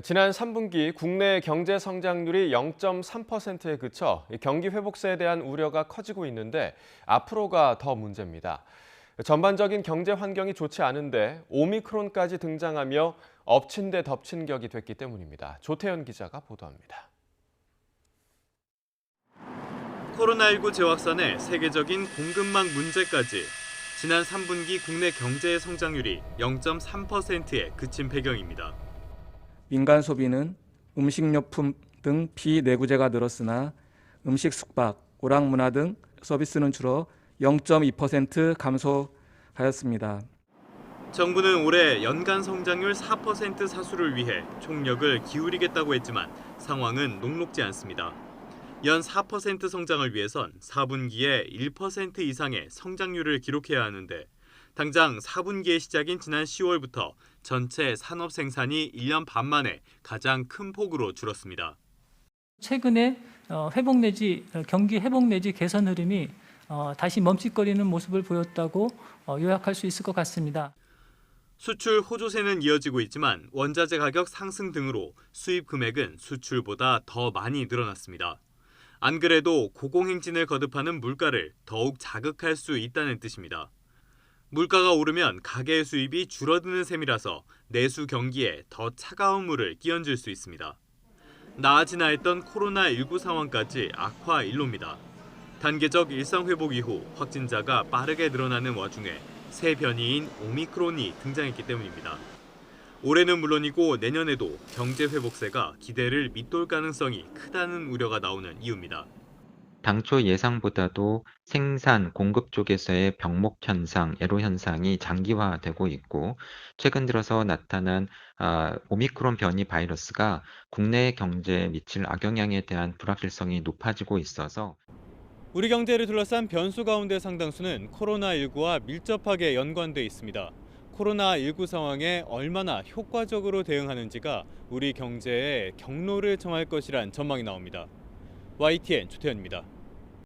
지난 3분기 국내 경제 성장률이 0.3%에 그쳐 경기 회복세에 대한 우려가 커지고 있는데 앞으로가 더 문제입니다. 전반적인 경제 환경이 좋지 않은데 오미크론까지 등장하며 엎친 데 덮친 격이 됐기 때문입니다. 조태현 기자가 보도합니다. 코로나19 재확산에 세계적인 공급망 문제까지 지난 3분기 국내 경제의 성장률이 0.3%에 그친 배경입니다. 민간 소비는 음식료품 등 비내구재가 늘었으나 음식 숙박, 오락문화 등 서비스는 줄어 0.2% 감소하였습니다. 정부는 올해 연간 성장률 4% 사수를 위해 총력을 기울이겠다고 했지만 상황은 녹록지 않습니다. 연 4% 성장을 위해선 4분기에 1% 이상의 성장률을 기록해야 하는데 당장 4분기의 시작인 지난 10월부터 전체 산업 생산이 1년 반 만에 가장 큰 폭으로 줄었습니다. 최근에 경기 회복 내지 개선 흐름이 다시 멈칫거리는 모습을 보였다고 요약할 수 있을 것 같습니다. 수출 호조세는 이어지고 있지만 원자재 가격 상승 등으로 수입 금액은 수출보다 더 많이 늘어났습니다. 안 그래도 고공행진을 거듭하는 물가를 더욱 자극할 수 있다는 뜻입니다. 물가가 오르면 가계의 수입이 줄어드는 셈이라서 내수 경기에 더 차가운 물을 끼얹을 수 있습니다. 나아지나 했던 코로나19 상황까지 악화 일로입니다. 단계적 일상 회복 이후 확진자가 빠르게 늘어나는 와중에 새 변이인 오미크론이 등장했기 때문입니다. 올해는 물론이고 내년에도 경제 회복세가 기대를 밑돌 가능성이 크다는 우려가 나오는 이유입니다. 당초 예상보다도 생산, 공급 쪽에서의 병목 현상, 애로 현상이 장기화되고 있고 최근 들어서 나타난 오미크론 변이 바이러스가 국내 경제에 미칠 악영향에 대한 불확실성이 높아지고 있어서 우리 경제를 둘러싼 변수 가운데 상당수는 코로나19와 밀접하게 연관돼 있습니다. 코로나19 상황에 얼마나 효과적으로 대응하는지가 우리 경제의 경로를 정할 것이란 전망이 나옵니다. YTN 조태현입니다.